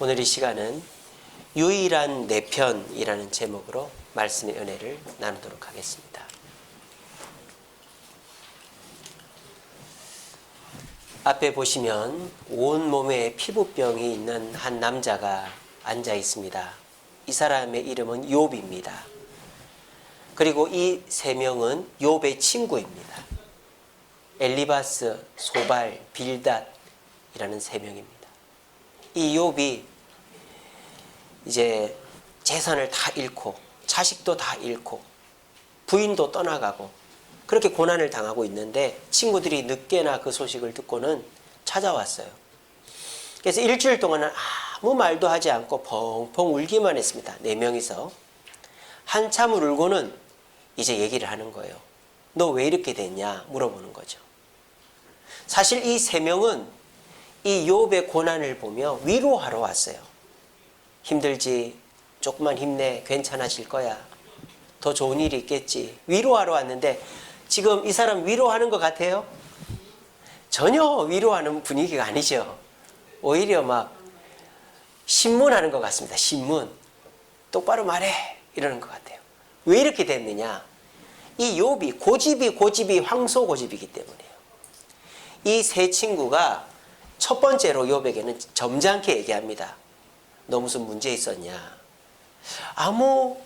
오늘 이 시간은 유일한 내 편이라는 제목으로 말씀의 은혜를 나누도록 하겠습니다. 앞에 보시면 온몸에 피부병이 있는 한 남자가 앉아 있습니다. 이 사람의 이름은 욥입니다. 그리고 이 세 명은 욥의 친구입니다. 엘리바스, 소발, 빌닷이라는 세 명입니다. 이 욥이 이제 재산을 다 잃고 자식도 다 잃고 부인도 떠나가고 그렇게 고난을 당하고 있는데 친구들이 늦게나 그 소식을 듣고는 찾아왔어요. 그래서 일주일 동안은 아무 말도 하지 않고 펑펑 울기만 했습니다. 네 명이서. 한참을 울고는 이제 얘기를 하는 거예요. 너 왜 이렇게 됐냐 물어보는 거죠. 사실 이 세 명은 이 욥의 고난을 보며 위로하러 왔어요. 힘들지, 조금만 힘내, 괜찮아질 거야, 더 좋은 일이 있겠지, 위로하러 왔는데 지금 이 사람 위로하는 것 같아요? 전혀 위로하는 분위기가 아니죠. 오히려 막 신문하는 것 같습니다. 신문. 똑바로 말해 이러는 것 같아요. 왜 이렇게 됐느냐? 이 욥이 고집이 황소고집이기 때문이에요. 이 세 친구가 첫 번째로 욥에게는 점잖게 얘기합니다. 너 무슨 문제 있었냐? 아무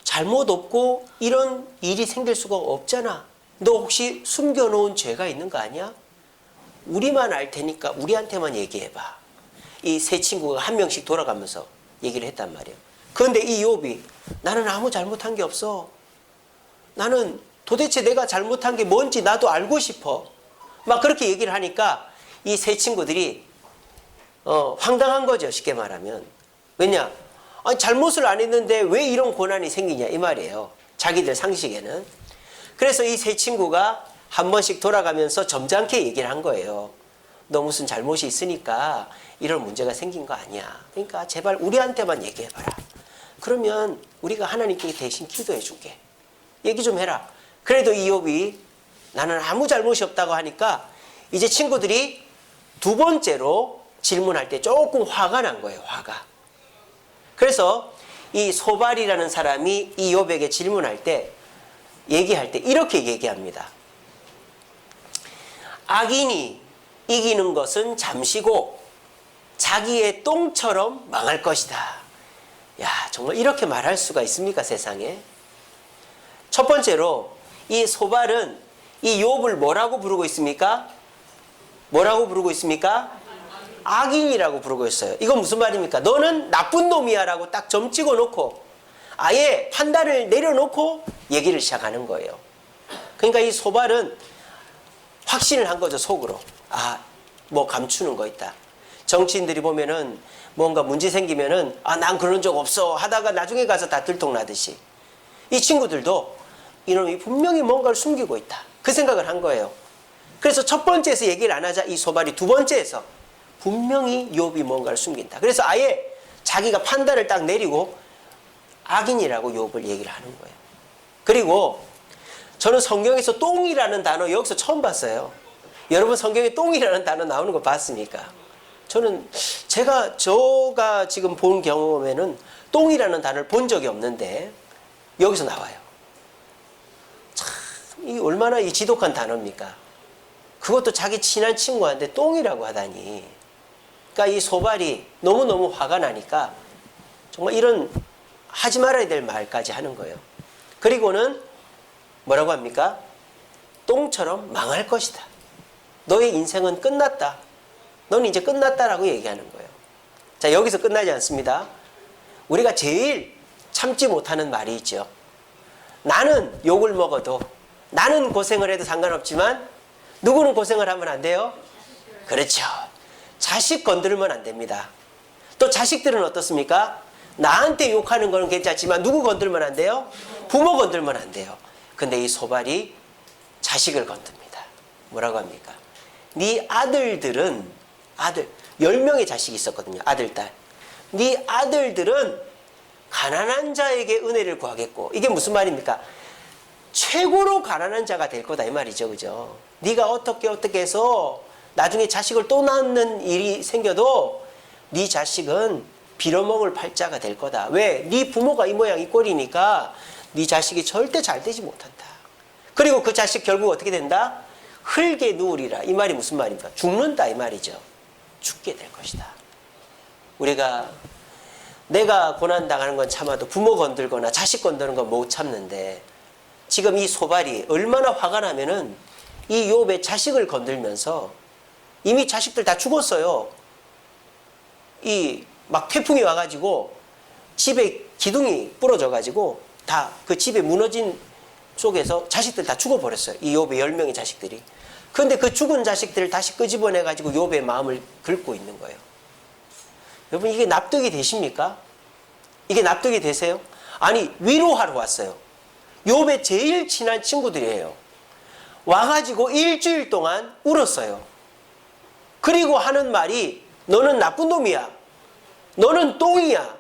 잘못 없고 이런 일이 생길 수가 없잖아. 너 혹시 숨겨놓은 죄가 있는 거 아니야? 우리만 알 테니까 우리한테만 얘기해봐. 이 세 친구가 한 명씩 돌아가면서 얘기를 했단 말이에요. 그런데 이 욥이 나는 아무 잘못한 게 없어. 나는 도대체 내가 잘못한 게 뭔지 나도 알고 싶어. 막 그렇게 얘기를 하니까 이 세 친구들이 황당한 거죠. 쉽게 말하면. 왜냐? 아니, 잘못을 안 했는데 왜 이런 고난이 생기냐 이 말이에요. 자기들 상식에는. 그래서 이 세 친구가 한 번씩 돌아가면서 점잖게 얘기를 한 거예요. 너 무슨 잘못이 있으니까 이런 문제가 생긴 거 아니야. 그러니까 제발 우리한테만 얘기해봐라. 그러면 우리가 하나님께 대신 기도해 줄게. 얘기 좀 해라. 그래도 이 욥이 나는 아무 잘못이 없다고 하니까 이제 친구들이 두 번째로 질문할 때 조금 화가 난 거예요. 화가. 그래서 이 소발이라는 사람이 이 욥에게 질문할 때, 얘기할 때 이렇게 얘기합니다. 악인이 이기는 것은 잠시고 자기의 똥처럼 망할 것이다. 야, 정말 이렇게 말할 수가 있습니까, 세상에? 첫 번째로 이 소발은 이 욥을 뭐라고 부르고 있습니까? 뭐라고 부르고 있습니까? 악인이라고 부르고 있어요. 이건 무슨 말입니까? 너는 나쁜 놈이야 라고 딱 점 찍어 놓고 아예 판단을 내려놓고 얘기를 시작하는 거예요. 그러니까 이 소발은 확신을 한 거죠. 속으로. 뭐 감추는 거 있다. 정치인들이 보면은 뭔가 문제 생기면은 난 그런 적 없어 하다가 나중에 가서 다 들통나듯이 이 친구들도 이놈이 분명히 뭔가를 숨기고 있다. 그 생각을 한 거예요. 그래서 첫 번째에서 얘기를 안 하자 이 소발이 두 번째에서 분명히 욥이 뭔가를 숨긴다. 그래서 아예 자기가 판단을 딱 내리고 악인이라고 욥을 얘기를 하는 거예요. 그리고 저는 성경에서 똥이라는 단어 여기서 처음 봤어요. 여러분 성경에 똥이라는 단어 나오는 거 봤습니까? 제가 지금 본 경험에는 똥이라는 단어를 본 적이 없는데 여기서 나와요. 참, 이 얼마나 이 지독한 단어입니까? 그것도 자기 친한 친구한테 똥이라고 하다니. 그러니까 이 소발이 너무너무 화가 나니까 정말 이런 하지 말아야 될 말까지 하는 거예요. 그리고는 뭐라고 합니까? 똥처럼 망할 것이다. 너의 인생은 끝났다. 너는 이제 끝났다라고 얘기하는 거예요. 자, 여기서 끝나지 않습니다. 우리가 제일 참지 못하는 말이 있죠. 나는 욕을 먹어도, 나는 고생을 해도 상관없지만 누구는 고생을 하면 안 돼요? 그렇죠. 자식 건드리면 안 됩니다. 또 자식들은 어떻습니까? 나한테 욕하는 거는 괜찮지만 누구 건들면 안 돼요? 부모 건들면 안 돼요. 근데 이 소발이 자식을 건듭니다. 뭐라고 합니까? 네 아들들은 10명의 자식이 있었거든요. 아들, 딸. 네 아들들은 가난한 자에게 은혜를 구하겠고, 이게 무슨 말입니까? 최고로 가난한 자가 될 거다 이 말이죠. 그죠? 네가 어떻게 해서 나중에 자식을 또 낳는 일이 생겨도 네 자식은 빌어먹을 팔자가 될 거다. 왜? 네 부모가 이 모양 이 꼴이니까 네 자식이 절대 잘 되지 못한다. 그리고 그 자식 결국 어떻게 된다? 흙에 누우리라. 이 말이 무슨 말입니까? 죽는다 이 말이죠. 죽게 될 것이다. 우리가 내가 고난당하는 건 참아도 부모 건들거나 자식 건드는 건 못 참는데 지금 이 소발이 얼마나 화가 나면은 이 욥의 자식을 건들면서 이미 자식들 다 죽었어요. 이 막 태풍이 와가지고 집에 기둥이 부러져가지고 다 그 집에 무너진 속에서 자식들 다 죽어버렸어요. 이 욥의 10명의 자식들이. 그런데 그 죽은 자식들을 다시 끄집어내가지고 욥의 마음을 긁고 있는 거예요. 여러분 이게 납득이 되십니까? 이게 납득이 되세요? 아니 위로하러 왔어요. 욥의 제일 친한 친구들이에요. 와가지고 일주일 동안 울었어요. 그리고 하는 말이 너는 나쁜 놈이야. 너는 똥이야.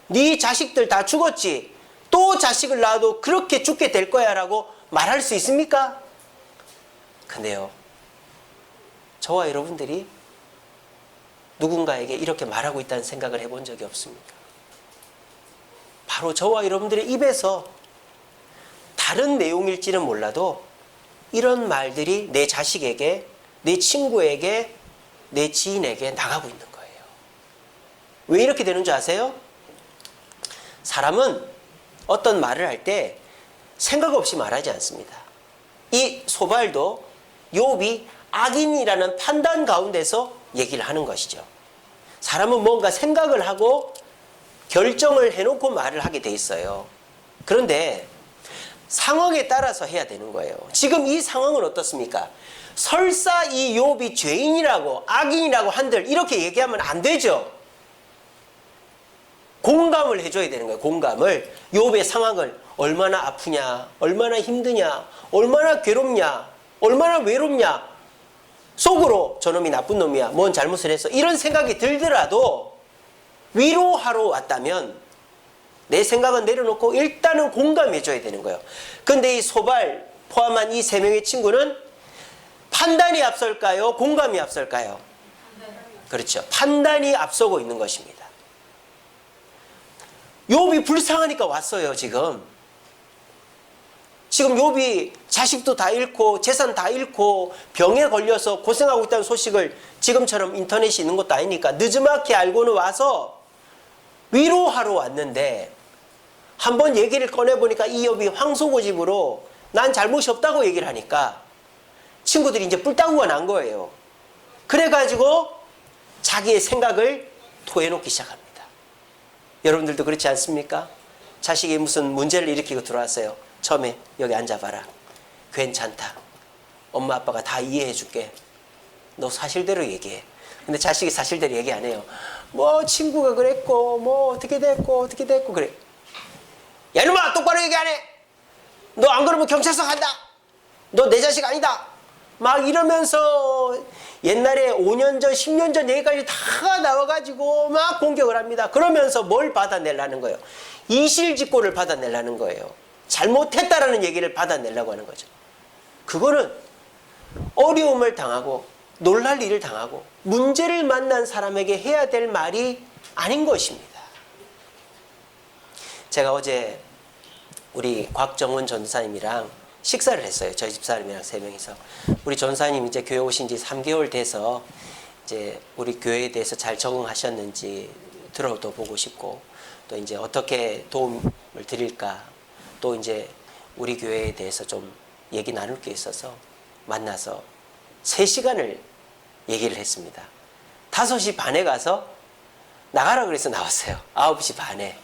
네 자식들 다 죽었지. 또 자식을 낳아도 그렇게 죽게 될 거야 라고 말할 수 있습니까? 근데요, 저와 여러분들이 누군가에게 이렇게 말하고 있다는 생각을 해본 적이 없습니까? 바로 저와 여러분들의 입에서 다른 내용일지는 몰라도 이런 말들이 내 자식에게, 내 친구에게, 내 지인에게 나가고 있는 거예요. 왜 이렇게 되는 줄 아세요? 사람은 어떤 말을 할 때 생각 없이 말하지 않습니다. 이 소발도 욥이 악인이라는 판단 가운데서 얘기를 하는 것이죠. 사람은 뭔가 생각을 하고 결정을 해놓고 말을 하게 돼 있어요. 그런데 상황에 따라서 해야 되는 거예요. 지금 이 상황은 어떻습니까? 설사 이 욥이 죄인이라고 악인이라고 한들 이렇게 얘기하면 안 되죠. 공감을 해줘야 되는 거예요. 공감을. 욥의 상황을 얼마나 아프냐, 얼마나 힘드냐, 얼마나 괴롭냐, 얼마나 외롭냐, 속으로 저놈이 나쁜 놈이야, 뭔 잘못을 했어, 이런 생각이 들더라도 위로하러 왔다면 내 생각은 내려놓고 일단은 공감해줘야 되는 거예요. 근데 이 소발 포함한 이 3명의 친구는 판단이 앞설까요? 공감이 앞설까요? 그렇죠. 판단이 앞서고 있는 것입니다. 욥이 불쌍하니까 왔어요. 지금 욥이 자식도 다 잃고 재산 다 잃고 병에 걸려서 고생하고 있다는 소식을 지금처럼 인터넷이 있는 것도 아니니까 늦지막히 알고는 와서 위로하러 왔는데 한번 얘기를 꺼내보니까 이 욥이 황소고집으로 난 잘못이 없다고 얘기를 하니까 친구들이 이제 뿔따구가 난 거예요. 그래가지고 자기의 생각을 토해놓기 시작합니다. 여러분들도 그렇지 않습니까? 자식이 무슨 문제를 일으키고 들어왔어요. 처음에 여기 앉아봐라. 괜찮다. 엄마 아빠가 다 이해해 줄게. 너 사실대로 얘기해. 근데 자식이 사실대로 얘기 안 해요. 뭐 친구가 그랬고 뭐 어떻게 됐고 그래. 야 이놈아 똑바로 얘기 안 해. 너 안 그러면 경찰서 간다. 너 내 자식 아니다. 막 이러면서 옛날에 5년 전 10년 전 얘기까지 다 나와가지고 막 공격을 합니다. 그러면서 뭘 받아내려는 거예요? 이실직고를 받아내려는 거예요. 잘못했다라는 얘기를 받아내려고 하는 거죠. 그거는 어려움을 당하고 놀랄 일을 당하고 문제를 만난 사람에게 해야 될 말이 아닌 것입니다. 제가 어제 우리 곽정훈 전사님이랑 식사를 했어요. 저희 집사람이랑 3명이서. 우리 전사님 이제 교회 오신 지 3개월 돼서 이제 우리 교회에 대해서 잘 적응하셨는지 들어도 보고 싶고 또 이제 어떻게 도움을 드릴까 또 이제 우리 교회에 대해서 좀 얘기 나눌 게 있어서 만나서 3시간을 얘기를 했습니다. 5시 반에 가서 나가라 그래서 나왔어요. 9시 반에.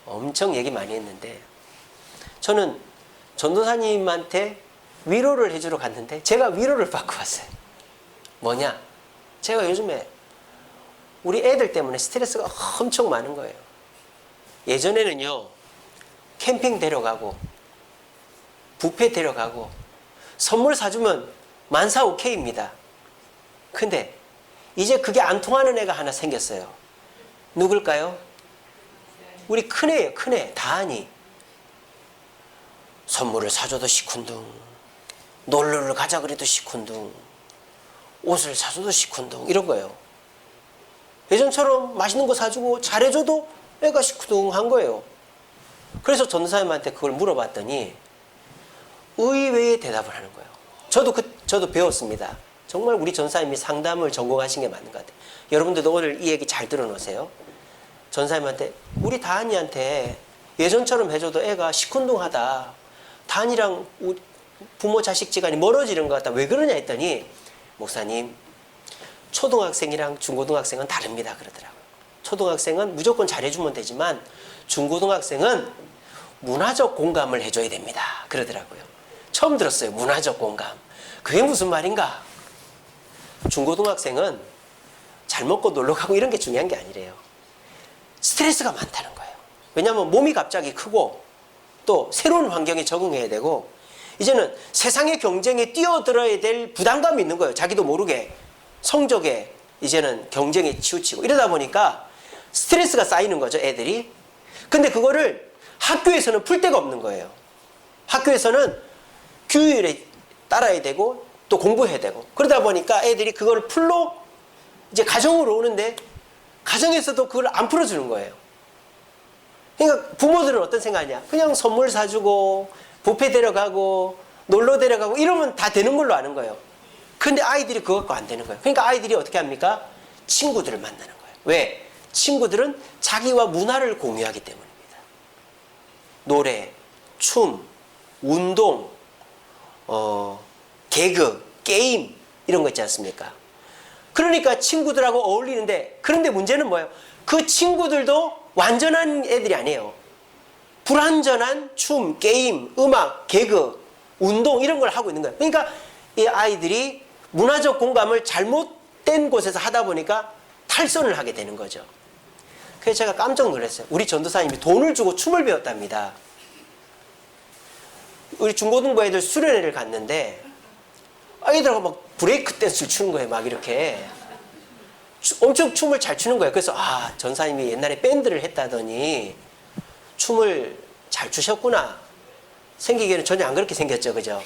엄청 얘기 많이 했는데 저는 전도사님한테 위로를 해주러 갔는데 제가 위로를 받고 왔어요. 뭐냐? 제가 요즘에 우리 애들 때문에 스트레스가 엄청 많은 거예요. 예전에는요 캠핑 데려가고 뷔페 데려가고 선물 사주면 만사 오케이입니다. 근데 이제 그게 안 통하는 애가 하나 생겼어요. 누굴까요? 우리 큰애예요. 큰애 다한이. 선물을 사줘도 시큰둥, 놀러를 가자 그래도 시큰둥, 옷을 사줘도 시큰둥 이런 거예요. 예전처럼 맛있는 거 사주고 잘해줘도 애가 시큰둥한 거예요. 그래서 전도사님한테 그걸 물어봤더니 의외의 대답을 하는 거예요. 저도 배웠습니다. 정말 우리 전사님이 상담을 전공하신 게 맞는 것 같아요. 여러분들도 오늘 이 얘기 잘 들어놓으세요. 전사님한테 우리 다한이한테 예전처럼 해줘도 애가 시큰둥하다. 다한이랑 부모 자식지간이 멀어지는 것 같다. 왜 그러냐 했더니 목사님 초등학생이랑 중고등학생은 다릅니다 그러더라고요. 초등학생은 무조건 잘해주면 되지만 중고등학생은 문화적 공감을 해줘야 됩니다 그러더라고요. 처음 들었어요. 문화적 공감. 그게 무슨 말인가? 중고등학생은 잘 먹고 놀러 가고 이런 게 중요한 게 아니래요. 스트레스가 많다는 거예요. 왜냐하면 몸이 갑자기 크고 또 새로운 환경에 적응해야 되고 이제는 세상의 경쟁에 뛰어들어야 될 부담감이 있는 거예요. 자기도 모르게 성적에 이제는 경쟁에 치우치고 이러다 보니까 스트레스가 쌓이는 거죠, 애들이. 근데 그거를 학교에서는 풀 데가 없는 거예요. 학교에서는 규율에 따라야 되고 또 공부해야 되고 그러다 보니까 애들이 그걸 풀로 이제 가정으로 오는데 가정에서도 그걸 안 풀어주는 거예요. 그러니까 부모들은 어떤 생각이냐? 그냥 선물 사주고 뷔페 데려가고 놀러 데려가고 이러면 다 되는 걸로 아는 거예요. 근데 아이들이 그거 갖고 안 되는 거예요. 그러니까 아이들이 어떻게 합니까? 친구들을 만나는 거예요. 왜? 친구들은 자기와 문화를 공유하기 때문입니다. 노래, 춤, 운동, 개그, 게임 이런 거 있지 않습니까? 그러니까 친구들하고 어울리는데 그런데 문제는 뭐예요? 그 친구들도 완전한 애들이 아니에요. 불완전한 춤, 게임, 음악, 개그, 운동 이런 걸 하고 있는 거예요. 그러니까 이 아이들이 문화적 공감을 잘못된 곳에서 하다 보니까 탈선을 하게 되는 거죠. 그래서 제가 깜짝 놀랐어요. 우리 전도사님이 돈을 주고 춤을 배웠답니다. 우리 중고등부 애들 수련회를 갔는데 아이들하고 막 브레이크 댄스를 추는 거예요. 막 이렇게 엄청 춤을 잘 추는 거예요. 그래서 전사님이 옛날에 밴드를 했다더니 춤을 잘 추셨구나. 생기기에는 전혀 안 그렇게 생겼죠. 그죠?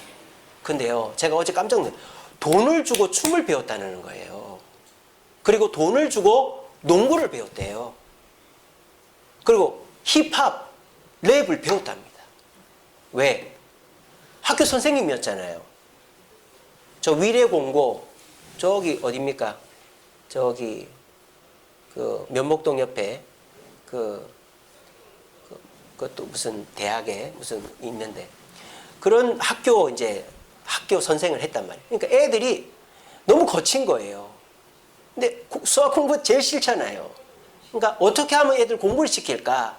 근데요, 제가 어제 깜짝 놀랐어요. 돈을 주고 춤을 배웠다는 거예요. 그리고 돈을 주고 농구를 배웠대요. 그리고 힙합, 랩을 배웠답니다. 왜? 학교 선생님이었잖아요. 저 위례공고, 저기 어딥니까? 저기, 면목동 옆에, 그것도 무슨 대학에 무슨 있는데, 그런 학교 선생을 했단 말이에요. 그러니까 애들이 너무 거친 거예요. 근데 수학 공부 제일 싫잖아요. 그러니까 어떻게 하면 애들 공부를 시킬까?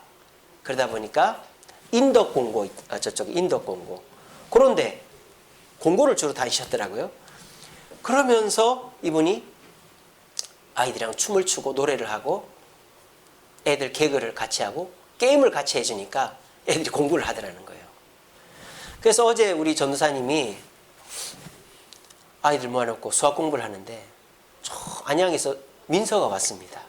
그러다 보니까 인덕공고, 저쪽 인덕공고. 그런데 공고를 주로 다니셨더라고요. 그러면서 이분이 아이들이랑 춤을 추고 노래를 하고 애들 개그를 같이 하고 게임을 같이 해주니까 애들이 공부를 하더라는 거예요. 그래서 어제 우리 전도사님이 아이들 모아놓고 수학 공부를 하는데 저 안양에서 민서가 왔습니다.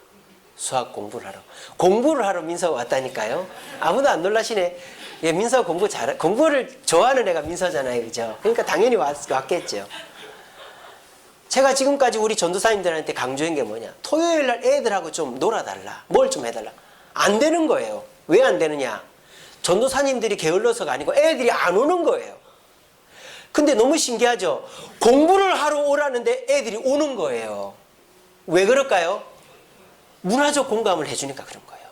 수학 공부를 하러. 공부를 하러 민서가 왔다니까요. 아무도 안 놀라시네. 예, 민서 공부를 좋아하는 애가 민서잖아요. 그죠? 그러니까 당연히 왔겠죠. 제가 지금까지 우리 전도사님들한테 강조한 게 뭐냐. 토요일 날 애들하고 좀 놀아달라. 뭘 좀 해달라. 안 되는 거예요. 왜 안 되느냐. 전도사님들이 게을러서가 아니고 애들이 안 오는 거예요. 근데 너무 신기하죠. 공부를 하러 오라는데 애들이 오는 거예요. 왜 그럴까요? 문화적 공감을 해주니까 그런 거예요.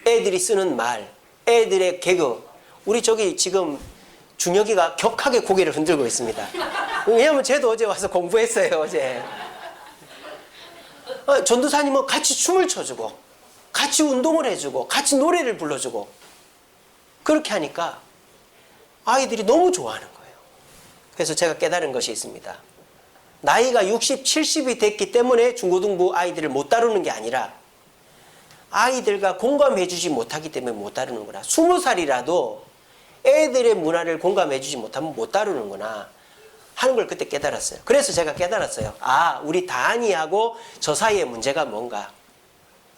애들이 쓰는 말, 애들의 개그. 우리 저기 지금 준혁이가 격하게 고개를 흔들고 있습니다. 왜냐하면 쟤도 어제 와서 공부했어요. 어제. 전도사님은 같이 춤을 춰주고 같이 운동을 해주고 같이 노래를 불러주고 그렇게 하니까 아이들이 너무 좋아하는 거예요. 그래서 제가 깨달은 것이 있습니다. 나이가 60, 70이 됐기 때문에 중고등부 아이들을 못 다루는 게 아니라 아이들과 공감해주지 못하기 때문에 못 다루는구나. 20살이라도 애들의 문화를 공감해주지 못하면 못 다루는구나 하는 걸 그때 깨달았어요. 그래서 제가 깨달았어요. 우리 다한이하고 저 사이의 문제가 뭔가.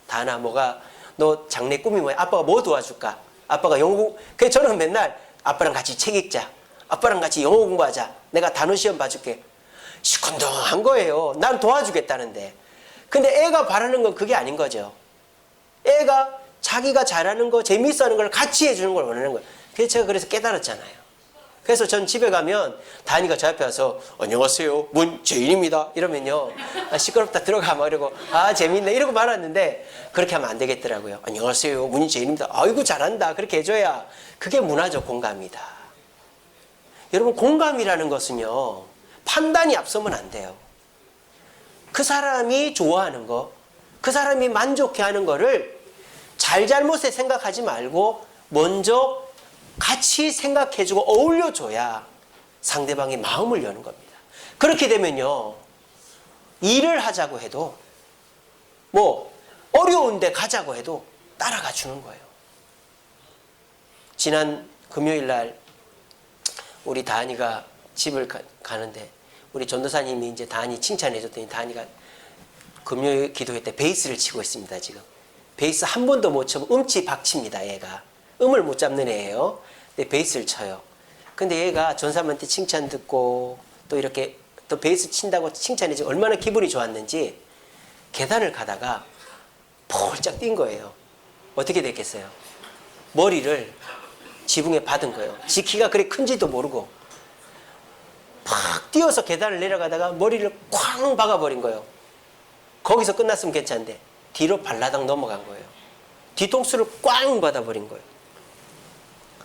다한아, 너 장래 꿈이 뭐야? 아빠가 뭐 도와줄까? 아빠가 영어 공부. 그래서 저는 맨날 아빠랑 같이 책 읽자. 아빠랑 같이 영어 공부하자. 내가 단어 시험 봐줄게. 시큰둥한 거예요. 난 도와주겠다는데. 근데 애가 바라는 건 그게 아닌 거죠. 애가 자기가 잘하는 거, 재미있어 하는 걸 같이 해주는 걸 원하는 거예요. 그래서 제가 그래서 깨달았잖아요. 그래서 전 집에 가면 다니가 저 앞에 와서 안녕하세요, 문재인입니다 이러면요, 시끄럽다 들어가 막 이러고 재밌네 이러고 말았는데, 그렇게 하면 안 되겠더라고요. 안녕하세요, 문재인입니다. 아이고 잘한다 그렇게 해줘야 그게 문화적 공감이다. 여러분, 공감이라는 것은요, 판단이 앞서면 안 돼요. 그 사람이 좋아하는 거, 그 사람이 만족해하는 거를 잘잘못에 생각하지 말고 먼저 같이 생각해주고 어울려줘야 상대방의 마음을 여는 겁니다. 그렇게 되면요, 일을 하자고 해도, 뭐 어려운데 가자고 해도 따라가 주는 거예요. 지난 금요일 날 우리 다한이가 집을 가는데 우리 전도사님이 이제 다한이 칭찬해 줬더니, 다한이가 금요일 기도회 때 베이스를 치고 있습니다. 지금 베이스 한 번도 못 치면 음치박치입니다. 얘가 음을 못 잡는 애예요. 근데 베이스를 쳐요. 근데 얘가 전사님한테 칭찬 듣고 또 이렇게 또 베이스 친다고 칭찬해 주고 얼마나 기분이 좋았는지 계단을 가다가 폴짝 뛴 거예요. 어떻게 됐겠어요? 머리를 지붕에 받은 거예요. 지 키가 그리 큰지도 모르고 팍 뛰어서 계단을 내려가다가 머리를 쾅 박아버린 거예요. 거기서 끝났으면 괜찮은데 뒤로 발라당 넘어간 거예요. 뒤통수를 꽝 받아버린 거예요.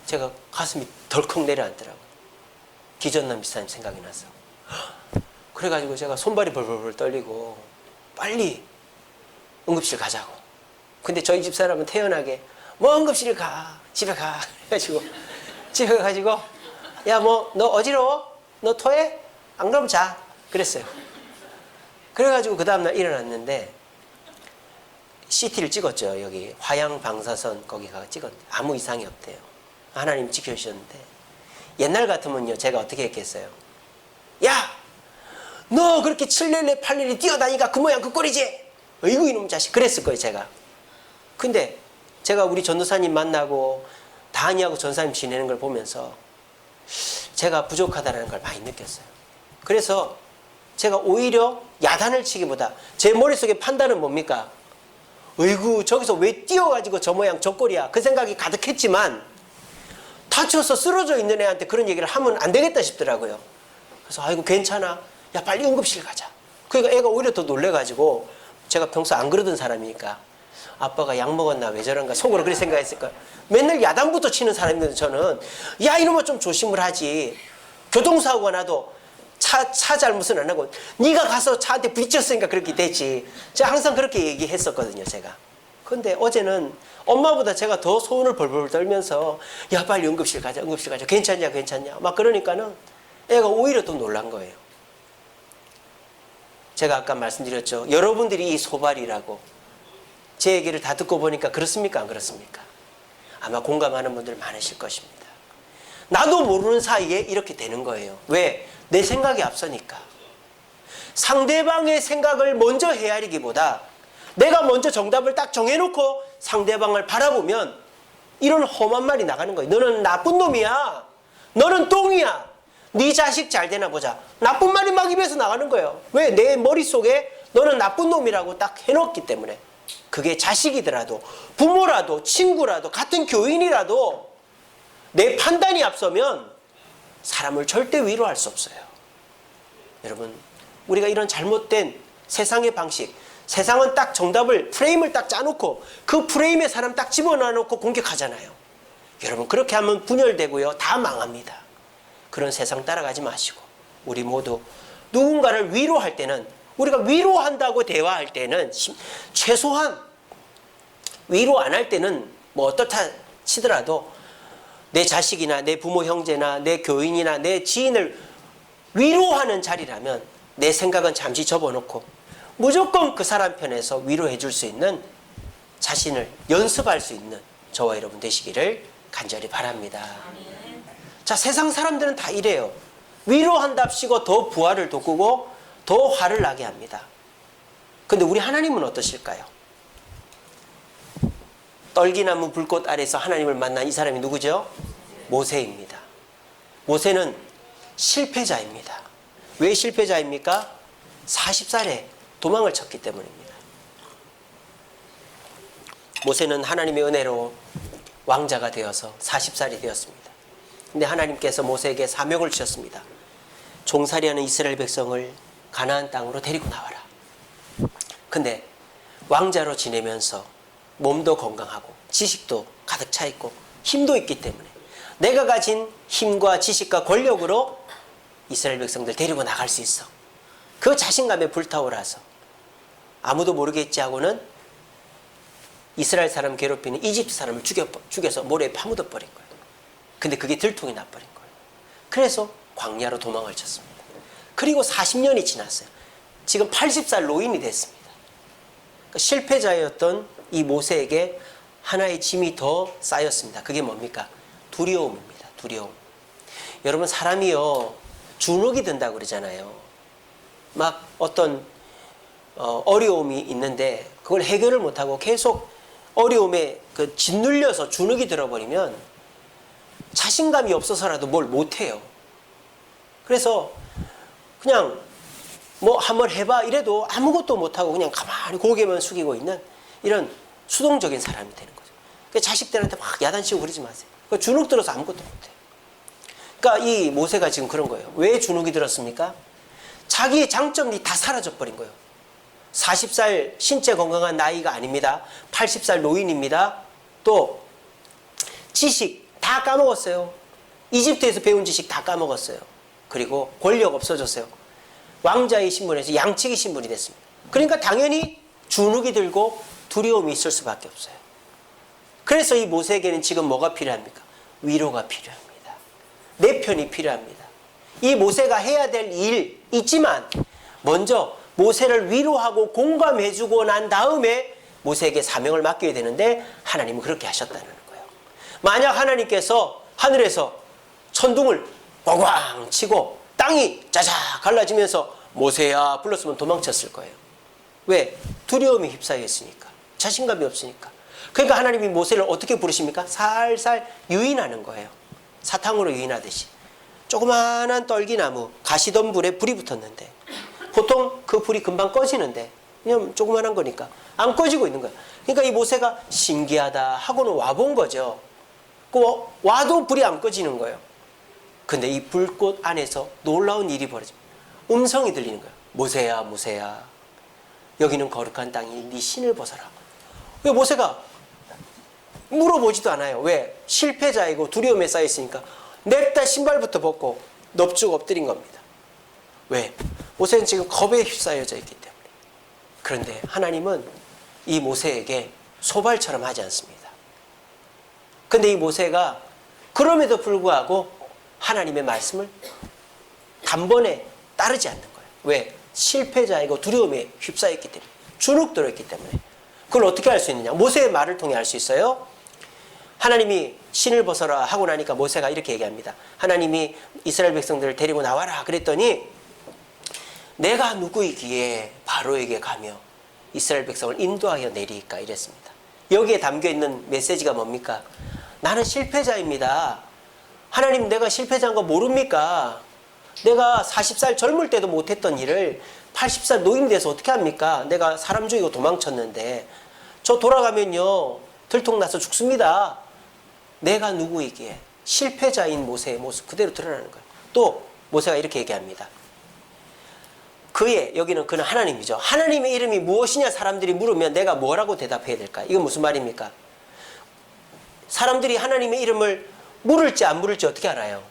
제가 가슴이 덜컥 내려앉더라고요. 기전남 비슷한 생각이 나서. 그래가지고 제가 손발이 벌벌 떨리고 빨리 응급실 가자고. 근데 저희 집 사람은 태연하게 뭐 응급실 가, 집에 가 해가지고 집에 가가지고 야 뭐 너 어지러워? 너 토해? 안 그러면 자 그랬어요. 그래가지고 그 다음날 일어났는데 CT를 찍었죠. 여기 화양 방사선 거기가 찍었는데 아무 이상이 없대요. 하나님 지켜주셨는데, 옛날 같으면요 제가 어떻게 했겠어요? 야! 너 그렇게 7렐레 8렐레 뛰어다니까 그 모양 그 꼴이지? 어이구 이놈 자식 그랬을 거예요 제가. 근데 제가 우리 전도사님 만나고 다한이하고 전사님 지내는 걸 보면서 제가 부족하다는 걸 많이 느꼈어요. 그래서 제가 오히려 야단을 치기보다 제 머릿속에 판단은 뭡니까? 어이구 저기서 왜 뛰어가지고 저 모양 저 꼴이야 그 생각이 가득했지만, 다쳐서 쓰러져 있는 애한테 그런 얘기를 하면 안 되겠다 싶더라고요. 그래서 아이고 괜찮아, 야 빨리 응급실 가자. 그러니까 애가 오히려 더 놀래가지고, 제가 평소 안 그러던 사람이니까 아빠가 약 먹었나 왜 저런가 속으로 그렇게 생각했을 거예요. 맨날 야단부터 치는 사람인데 저는 야 이놈아 좀 조심을 하지, 교통사고가 나도 차 잘못은 안 하고 네가 가서 차한테 부딪혔으니까 그렇게 됐지. 제가 항상 그렇게 얘기했었거든요 제가. 근데 어제는 엄마보다 제가 더 소원을 벌벌 떨면서 야 빨리 응급실 가자 응급실 가자 괜찮냐 괜찮냐 막 그러니까는 애가 오히려 더 놀란 거예요. 제가 아까 말씀드렸죠. 여러분들이 이 소발이라고. 제 얘기를 다 듣고 보니까 그렇습니까 안 그렇습니까? 아마 공감하는 분들 많으실 것입니다. 나도 모르는 사이에 이렇게 되는 거예요. 왜? 내 생각이 앞서니까. 상대방의 생각을 먼저 헤아리기보다 내가 먼저 정답을 딱 정해놓고 상대방을 바라보면 이런 험한 말이 나가는 거예요. 너는 나쁜 놈이야. 너는 똥이야. 네 자식 잘 되나 보자. 나쁜 말이 막 입에서 나가는 거예요. 왜? 내 머릿속에 너는 나쁜 놈이라고 딱 해놓기 때문에. 그게 자식이더라도 부모라도 친구라도 같은 교인이라도 내 판단이 앞서면 사람을 절대 위로할 수 없어요. 여러분, 우리가 이런 잘못된 세상의 방식, 세상은 딱 정답을 프레임을 딱 짜놓고 그 프레임에 사람 딱 집어넣어놓고 공격하잖아요. 여러분 그렇게 하면 분열되고요 다 망합니다. 그런 세상 따라가지 마시고 우리 모두 누군가를 위로할 때는, 우리가 위로한다고 대화할 때는 최소한 위로 안 할 때는 뭐 어떻다 치더라도 내 자식이나 내 부모 형제나 내 교인이나 내 지인을 위로하는 자리라면 내 생각은 잠시 접어놓고 무조건 그 사람 편에서 위로해 줄 수 있는 자신을 연습할 수 있는 저와 여러분 되시기를 간절히 바랍니다. 자, 세상 사람들은 다 이래요. 위로한답시고 더 부활을 돋구고 더 화를 나게 합니다. 근데 우리 하나님은 어떠실까요? 떨기나무 불꽃 아래서 하나님을 만난 이 사람이 누구죠? 모세입니다. 모세는 실패자입니다. 왜 실패자입니까? 40살에 도망을 쳤기 때문입니다. 모세는 하나님의 은혜로 왕자가 되어서 40살이 되었습니다. 근데 하나님께서 모세에게 사명을 주셨습니다. 종살이하는 이스라엘 백성을 가나안 땅으로 데리고 나와라. 근데 왕자로 지내면서 몸도 건강하고 지식도 가득 차 있고 힘도 있기 때문에 내가 가진 힘과 지식과 권력으로 이스라엘 백성들 데리고 나갈 수 있어. 그 자신감에 불타오라서 아무도 모르겠지 하고는 이스라엘 사람 괴롭히는 이집트 사람을 죽여서 모래에 파묻어 버린 거예요. 근데 그게 들통이 나버린 거예요. 그래서 광야로 도망을 쳤습니다. 그리고 40년이 지났어요. 지금 80살 노인이 됐습니다. 그러니까 실패자였던 이 모세에게 하나의 짐이 더 쌓였습니다. 그게 뭡니까? 두려움입니다. 두려움. 여러분, 사람이요 주눅이 든다고 그러잖아요. 막 어떤 어려움이 있는데 그걸 해결을 못하고 계속 어려움에 짓눌려서 주눅이 들어버리면 자신감이 없어서라도 뭘 못해요. 그래서 그냥 뭐 한번 해봐 이래도 아무것도 못하고 그냥 가만히 고개만 숙이고 있는 이런 수동적인 사람이 되는 거죠. 그러니까 자식들한테 막 야단치고 그러지 마세요. 그러니까 주눅 들어서 아무것도 못해요. 그러니까 이 모세가 지금 그런 거예요. 왜 주눅이 들었습니까? 자기의 장점이 다 사라져 버린 거예요. 40살 신체 건강한 나이가 아닙니다. 80살 노인입니다. 또 지식 다 까먹었어요. 이집트에서 배운 지식 다 까먹었어요. 그리고 권력 없어졌어요. 왕자의 신분에서 양치기 신분이 됐습니다. 그러니까 당연히 주눅이 들고 두려움이 있을 수밖에 없어요. 그래서 이 모세에게는 지금 뭐가 필요합니까? 위로가 필요합니다. 내 편이 필요합니다. 이 모세가 해야 될 일 있지만 먼저 모세를 위로하고 공감해주고 난 다음에 모세에게 사명을 맡겨야 되는데 하나님은 그렇게 하셨다는 거예요. 만약 하나님께서 하늘에서 천둥을 꽝꽝 치고 땅이 짜자 갈라지면서 모세야 불렀으면 도망쳤을 거예요. 왜? 두려움이 휩싸여 있으니까. 자신감이 없으니까. 그러니까 하나님이 모세를 어떻게 부르십니까? 살살 유인하는 거예요. 사탕으로 유인하듯이. 조그마한 떨기나무 가시덤불에 불이 붙었는데 보통 그 불이 금방 꺼지는데 그냥 조그마한 거니까 안 꺼지고 있는 거예요. 그러니까 이 모세가 신기하다 하고는 와본 거죠. 와도 불이 안 꺼지는 거예요. 근데 이 불꽃 안에서 놀라운 일이 벌어집니다. 음성이 들리는 거예요. 모세야 모세야 여기는 거룩한 땅이 네 신을 벗어라. 왜 모세가 물어보지도 않아요. 왜? 실패자이고 두려움에 쌓여있으니까 냅다 신발부터 벗고 넙죽 엎드린 겁니다. 왜? 모세는 지금 겁에 휩싸여져 있기 때문에. 그런데 하나님은 이 모세에게 소발처럼 하지 않습니다. 근데 이 모세가 그럼에도 불구하고 하나님의 말씀을 단번에 따르지 않는 거예요. 왜? 실패자이고 두려움에 휩싸였기 때문에. 주눅 들어있기 때문에. 그걸 어떻게 할 수 있느냐? 모세의 말을 통해 알 수 있어요. 하나님이 신을 벗어라 하고 나니까 모세가 이렇게 얘기합니다. 하나님이 이스라엘 백성들을 데리고 나와라 그랬더니 내가 누구이기에 바로에게 가며 이스라엘 백성을 인도하여 내리까 이랬습니다. 여기에 담겨있는 메시지가 뭡니까? 나는 실패자입니다. 하나님, 내가 실패자인 거 모릅니까? 내가 40살 젊을 때도 못했던 일을 80살 노인 돼서 어떻게 합니까? 내가 사람 죽이고 도망쳤는데 저 돌아가면요 들통나서 죽습니다. 내가 누구이기에. 실패자인 모세의 모습 그대로 드러나는 거예요. 또 모세가 이렇게 얘기합니다. 여기는 그는 하나님이죠. 하나님의 이름이 무엇이냐 사람들이 물으면 내가 뭐라고 대답해야 될까? 이건 무슨 말입니까? 사람들이 하나님의 이름을 물을지 안 물을지 어떻게 알아요?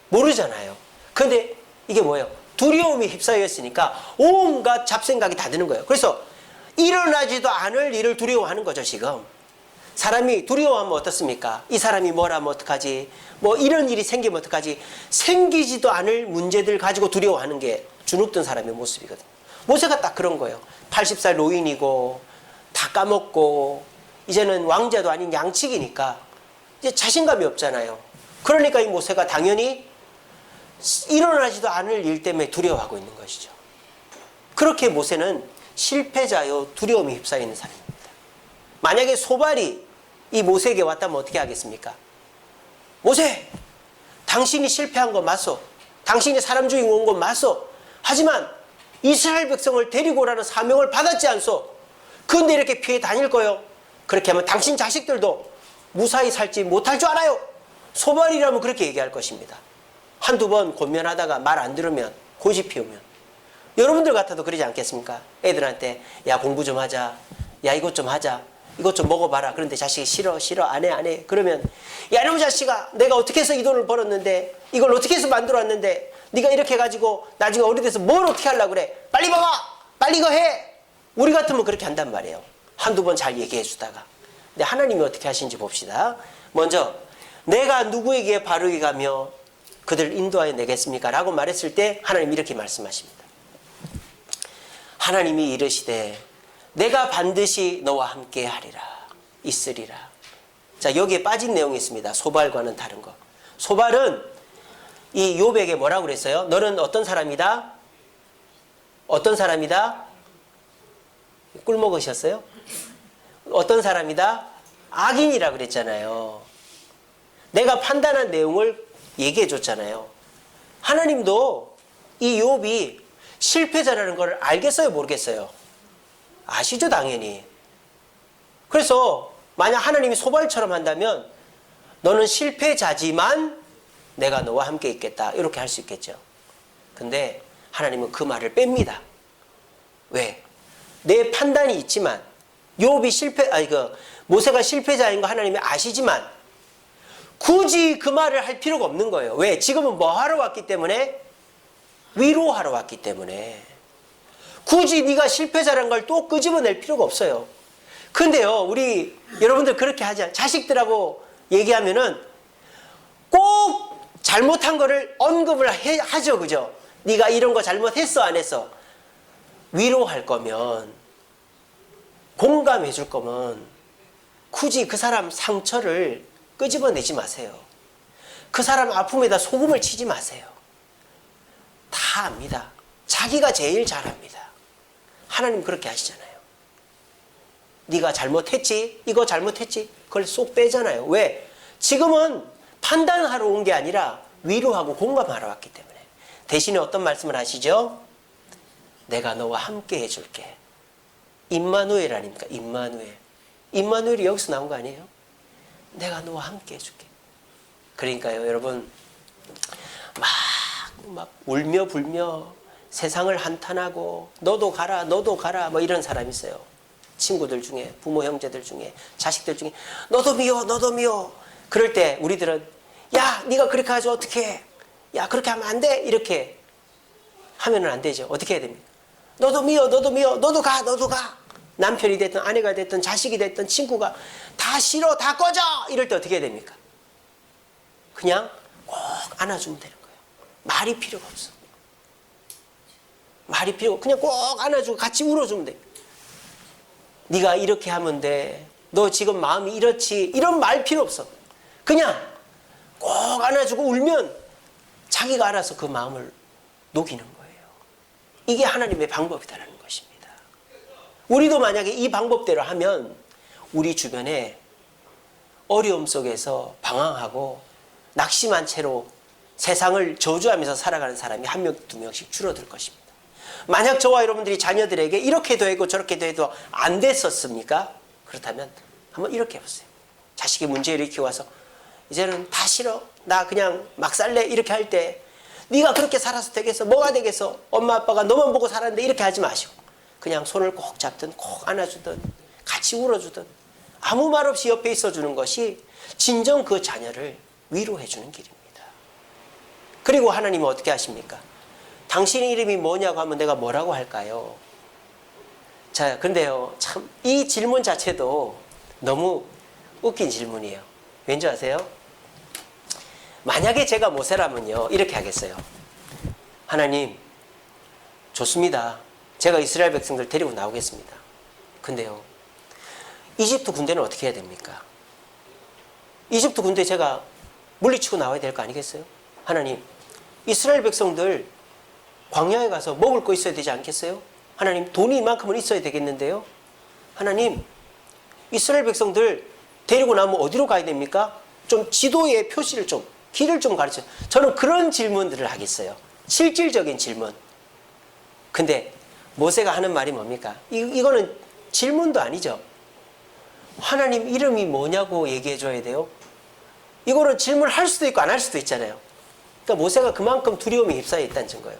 모르잖아요. 그런데 이게 뭐예요? 두려움이 휩싸여 있으니까 온갖 잡생각이 다 드는 거예요. 그래서 일어나지도 않을 일을 두려워하는 거죠. 지금 사람이 두려워하면 어떻습니까? 이 사람이 뭐라면 어떡하지? 뭐 이런 일이 생기면 어떡하지? 생기지도 않을 문제들 가지고 두려워하는 게 주눅든 사람의 모습이거든요. 모세가 딱 그런 거예요. 80살 노인이고 다 까먹고 이제는 왕자도 아닌 양치기니까 이제 자신감이 없잖아요. 그러니까 이 모세가 당연히 일어나지도 않을 일 때문에 두려워하고 있는 것이죠. 그렇게 모세는 실패자요 두려움이 휩싸여 있는 사람입니다. 만약에 소발이 이 모세에게 왔다면 어떻게 하겠습니까? 모세, 당신이 실패한 거 맞소. 당신이 사람 죽이고 온 건 맞소. 하지만 이스라엘 백성을 데리고 오라는 사명을 받았지 않소. 그런데 이렇게 피해 다닐 거요. 그렇게 하면 당신 자식들도 무사히 살지 못할 줄 알아요. 소발이라면 그렇게 얘기할 것입니다. 한두 번 권면하다가 말 안 들으면, 고집 피우면. 여러분들 같아도 그러지 않겠습니까? 애들한테 야 공부 좀 하자, 야 이것 좀 하자, 이것 좀 먹어봐라. 그런데 자식이 싫어 안 해. 그러면 야 이놈의 자식아, 내가 어떻게 해서 이 돈을 벌었는데, 이걸 어떻게 해서 만들어 왔는데, 네가 이렇게 해가지고 나중에 어디 돼서 뭘 어떻게 하려고 그래. 빨리 먹어, 빨리 이거 해. 우리 같으면 그렇게 한단 말이에요. 한두 번 잘 얘기해 주다가. 근데 하나님이 어떻게 하시는지 봅시다. 먼저 내가 누구에게 바르게 가며 그들을 인도하여 내겠습니까? 라고 말했을 때 하나님이 이렇게 말씀하십니다. 하나님이 이르시되 내가 반드시 너와 함께 하리라, 있으리라. 자, 여기에 빠진 내용이 있습니다. 소발과는 다른 거. 소발은 이 욥에게 뭐라고 그랬어요? 너는 어떤 사람이다? 어떤 사람이다? 꿀 먹으셨어요? 어떤 사람이다? 악인이라 그랬잖아요. 내가 판단한 내용을 얘기해 줬잖아요. 하나님도 이 욥이 실패자라는 걸 알겠어요, 모르겠어요? 아시죠, 당연히. 그래서 만약 하나님이 소발처럼 한다면 너는 실패자지만 내가 너와 함께 있겠다, 이렇게 할 수 있겠죠. 근데 하나님은 그 말을 뺍니다. 왜? 내 판단이 있지만 욥이 모세가 실패자인 거 하나님이 아시지만 굳이 그 말을 할 필요가 없는 거예요. 왜? 지금은 뭐 하러 왔기 때문에? 위로하러 왔기 때문에. 굳이 네가 실패자라는 걸 또 끄집어낼 필요가 없어요. 근데요, 우리 여러분들 그렇게 하지 않아요. 자식들하고 얘기하면은 꼭 잘못한 거를 언급을 하죠, 그죠? 네가 이런 거 잘못했어, 안 했어? 위로할 거면, 공감해 줄 거면 굳이 그 사람 상처를 끄집어내지 마세요. 그 사람 아픔에다 소금을 치지 마세요. 다 압니다. 자기가 제일 잘합니다. 하나님 그렇게 하시잖아요. 네가 잘못했지, 이거 잘못했지, 그걸 쏙 빼잖아요. 왜? 지금은 판단하러 온 게 아니라 위로하고 공감하러 왔기 때문에. 대신에 어떤 말씀을 하시죠? 내가 너와 함께 해줄게. 임마누엘 아닙니까? 임마누엘. 임마누엘이 여기서 나온 거 아니에요? 내가 너와 함께 해줄게. 그러니까요, 여러분, 막 울며 불며 세상을 한탄하고 너도 가라 뭐 이런 사람이 있어요. 친구들 중에, 부모 형제들 중에, 자식들 중에 너도 미워. 그럴 때 우리들은 야 네가 그렇게 하지 어떻게, 야 그렇게 하면 안 돼, 이렇게 하면은 안 되죠. 어떻게 해야 됩니까? 너도 미워, 너도 가. 남편이 됐든 아내가 됐든 자식이 됐든 친구가 다 싫어, 다 꺼져, 이럴 때 어떻게 해야 됩니까? 그냥 꼭 안아주면 되는 거예요. 말이 필요가 없어. 말이 필요, 그냥 꼭 안아주고 같이 울어주면 돼. 네가 이렇게 하면 돼, 너 지금 마음이 이렇지, 이런 말 필요 없어. 그냥 꼭 안아주고 울면 자기가 알아서 그 마음을 녹이는 거예요. 이게 하나님의 방법이다라는 것입니다. 우리도 만약에 이 방법대로 하면 우리 주변에 어려움 속에서 방황하고 낙심한 채로 세상을 저주하면서 살아가는 사람이 한 명, 두 명씩 줄어들 것입니다. 만약 저와 여러분들이 자녀들에게 이렇게도 해도 저렇게도 해도 안 됐었습니까? 그렇다면 한번 이렇게 해보세요. 자식이 문제 일으키고 와서 이제는 다 싫어, 나 그냥 막 살래, 이렇게 할 때 네가 그렇게 살아서 되겠어, 뭐가 되겠어, 엄마 아빠가 너만 보고 살았는데, 이렇게 하지 마시고 그냥 손을 꼭 잡든 꼭 안아주든 같이 울어주든 아무 말 없이 옆에 있어주는 것이 진정 그 자녀를 위로해주는 길입니다. 그리고 하나님은 어떻게 하십니까? 당신의 이름이 뭐냐고 하면 내가 뭐라고 할까요? 자, 근데요, 참 이 질문 자체도 너무 웃긴 질문이에요. 왠지 아세요? 만약에 제가 모세라면요, 이렇게 하겠어요. 하나님, 좋습니다. 제가 이스라엘 백성들 데리고 나오겠습니다. 근데요, 이집트 군대는 어떻게 해야 됩니까? 이집트 군대 제가 물리치고 나와야 될 거 아니겠어요? 하나님, 이스라엘 백성들 광야에 가서 먹을 거 있어야 되지 않겠어요? 하나님, 돈이 이만큼은 있어야 되겠는데요? 하나님, 이스라엘 백성들 데리고 나면 어디로 가야 됩니까? 좀 지도의 표시를 좀, 길을 좀 가르쳐요. 저는 그런 질문들을 하겠어요. 실질적인 질문. 근데 모세가 하는 말이 뭡니까? 이거는 질문도 아니죠. 하나님 이름이 뭐냐고 얘기해 줘야 돼요. 이거는 질문할 수도 있고 안 할 수도 있잖아요. 그러니까 모세가 그만큼 두려움에 휩싸여 있다는 증거예요.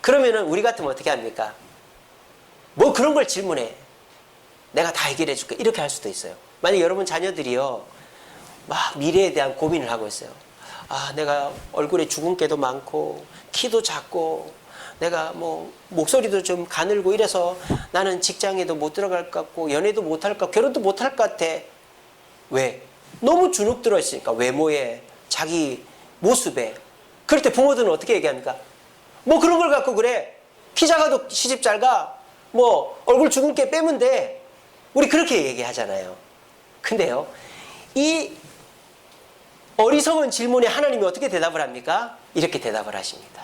그러면은 우리 같으면 어떻게 합니까? 뭐 그런 걸 질문해. 내가 다 해결해 줄게. 이렇게 할 수도 있어요. 만약 여러분 자녀들이요, 막 미래에 대한 고민을 하고 있어요. 아, 내가 얼굴에 주근깨도 많고, 키도 작고, 내가 뭐, 목소리도 좀 가늘고 이래서 나는 직장에도 못 들어갈 것 같고, 연애도 못 할 것 같고, 결혼도 못 할 것 같아. 왜? 너무 주눅 들어 있으니까. 외모에, 자기 모습에. 그럴 때 부모들은 어떻게 얘기합니까? 뭐 그런 걸 갖고 그래. 키 작아도 시집 잘 가. 뭐, 얼굴 주근깨 빼면 돼. 우리 그렇게 얘기하잖아요. 근데요, 이 어리석은 질문에 하나님이 어떻게 대답을 합니까? 이렇게 대답을 하십니다.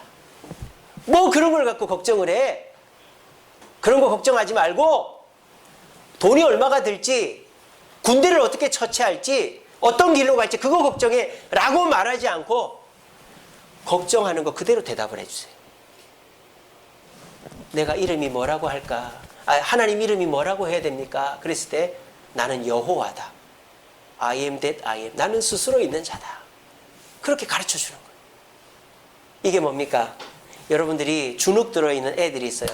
뭐 그런 걸 갖고 걱정을 해? 그런 거 걱정하지 말고 돈이 얼마가 들지, 군대를 어떻게 처치할지, 어떤 길로 갈지 그거 걱정해 라고 말하지 않고 걱정하는 거 그대로 대답을 해주세요. 내가 이름이 뭐라고 할까? 하나님 이름이 뭐라고 해야 됩니까? 그랬을 때 나는 여호와다. I am that I am. 나는 스스로 있는 자다. 그렇게 가르쳐 주는 거예요. 이게 뭡니까? 여러분들이 주눅 들어있는 애들이 있어요.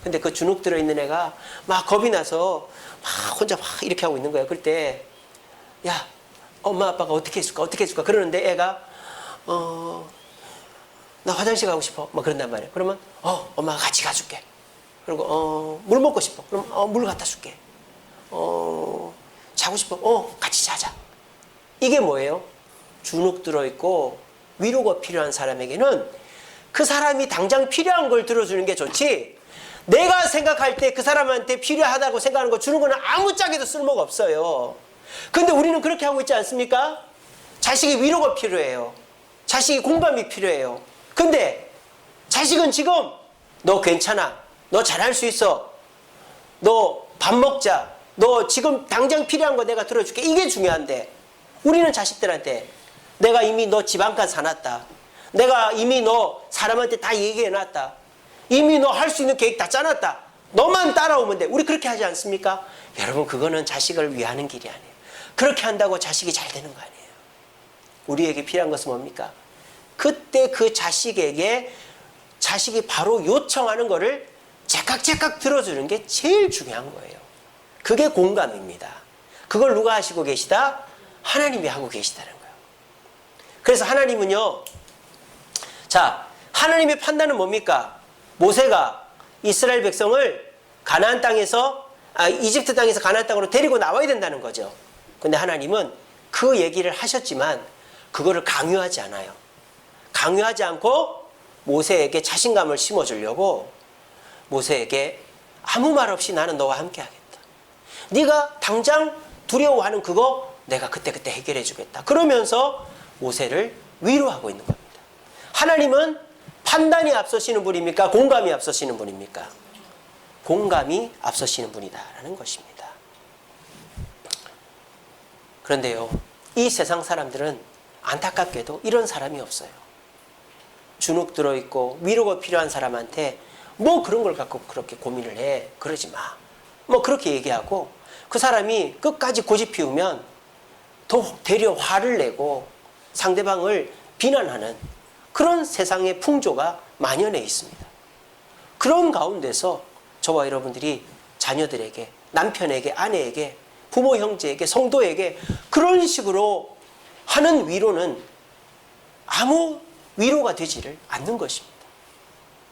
근데 그 주눅 들어있는 애가 막 겁이 나서 막 혼자 막 이렇게 하고 있는 거예요. 그럴 때, 야, 엄마 아빠가 어떻게 해줄까? 어떻게 해줄까? 그러는데 애가, 나 화장실 가고 싶어. 막 그런단 말이에요. 그러면, 엄마가 같이 가줄게. 그리고, 물 먹고 싶어. 그럼, 물 갖다 줄게. 자고 싶어. 같이 자자. 이게 뭐예요? 주눅 들어있고 위로가 필요한 사람에게는 그 사람이 당장 필요한 걸 들어주는 게 좋지, 내가 생각할 때 그 사람한테 필요하다고 생각하는 거 주는 거는 아무짝에도 쓸모가 없어요. 근데 우리는 그렇게 하고 있지 않습니까? 자식이 위로가 필요해요. 자식이 공감이 필요해요. 근데 자식은 지금 너 괜찮아. 너 잘할 수 있어. 너 밥 먹자. 너 지금 당장 필요한 거 내가 들어줄게. 이게 중요한데 우리는 자식들한테 내가 이미 너 집 한 칸 사놨다. 내가 이미 너 사람한테 다 얘기해놨다. 이미 너 할 수 있는 계획 다 짜놨다. 너만 따라오면 돼. 우리 그렇게 하지 않습니까? 여러분, 그거는 자식을 위하는 길이 아니에요. 그렇게 한다고 자식이 잘 되는 거 아니에요. 우리에게 필요한 것은 뭡니까? 그때 그 자식에게 자식이 바로 요청하는 거를 제깍제깍 들어주는 게 제일 중요한 거예요. 그게 공감입니다. 그걸 누가 하시고 계시다? 하나님이 하고 계시다는 거예요. 그래서 하나님은요, 자, 하나님의 판단은 뭡니까? 모세가 이스라엘 백성을 가나안 땅에서, 이집트 땅에서 가나안 땅으로 데리고 나와야 된다는 거죠. 근데 하나님은 그 얘기를 하셨지만 그거를 강요하지 않아요. 강요하지 않고 모세에게 자신감을 심어주려고 모세에게 아무 말 없이 나는 너와 함께 하겠다. 네가 당장 두려워하는 그거 내가 그때그때 해결해 주겠다. 그러면서 모세를 위로하고 있는 겁니다. 하나님은 판단이 앞서시는 분입니까? 공감이 앞서시는 분입니까? 공감이 앞서시는 분이다라는 것입니다. 그런데요, 이 세상 사람들은 안타깝게도 이런 사람이 없어요. 주눅 들어있고 위로가 필요한 사람한테 뭐 그런 걸 갖고 그렇게 고민을 해. 그러지 마. 뭐 그렇게 얘기하고 그 사람이 끝까지 고집 피우면 더 되려 화를 내고 상대방을 비난하는 그런 세상의 풍조가 만연해 있습니다. 그런 가운데서 저와 여러분들이 자녀들에게, 남편에게, 아내에게, 부모 형제에게, 성도에게 그런 식으로 하는 위로는 아무 위로가 되지를 않는 것입니다.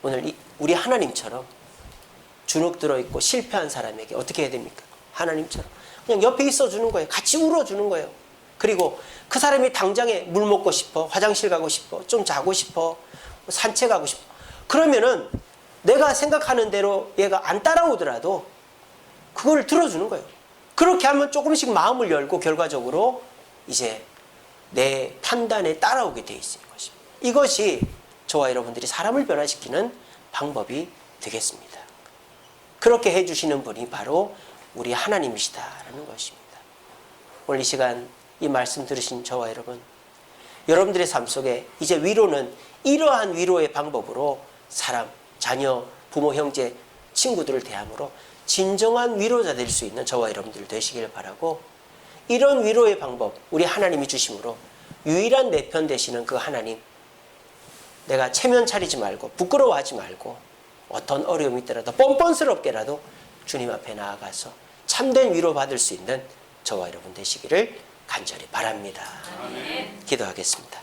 오늘 우리 하나님처럼 주눅 들어있고 실패한 사람에게 어떻게 해야 됩니까? 하나님처럼 그냥 옆에 있어주는 거예요. 같이 울어주는 거예요. 그리고 그 사람이 당장에 물 먹고 싶어, 화장실 가고 싶어, 좀 자고 싶어, 산책하고 싶어. 그러면은 내가 생각하는 대로 얘가 안 따라오더라도 그걸 들어주는 거예요. 그렇게 하면 조금씩 마음을 열고 결과적으로 이제 내 판단에 따라오게 돼 있는 것입니다. 이것이 저와 여러분들이 사람을 변화시키는 방법이 되겠습니다. 그렇게 해주시는 분이 바로 우리 하나님이시다라는 것입니다. 오늘 이 시간 이 말씀 들으신 저와 여러분, 여러분들의 삶 속에 이제 위로는 이러한 위로의 방법으로 사람, 자녀, 부모, 형제 친구들을 대함으로 진정한 위로자 될 수 있는 저와 여러분들 되시길 바라고, 이런 위로의 방법 우리 하나님이 주심으로 유일한 내 편 되시는 그 하나님, 내가 체면 차리지 말고 부끄러워하지 말고 어떤 어려움이 있더라도 뻔뻔스럽게라도 주님 앞에 나아가서 참된 위로받을 수 있는 저와 여러분 되시기를 간절히 바랍니다. 아멘. 기도하겠습니다.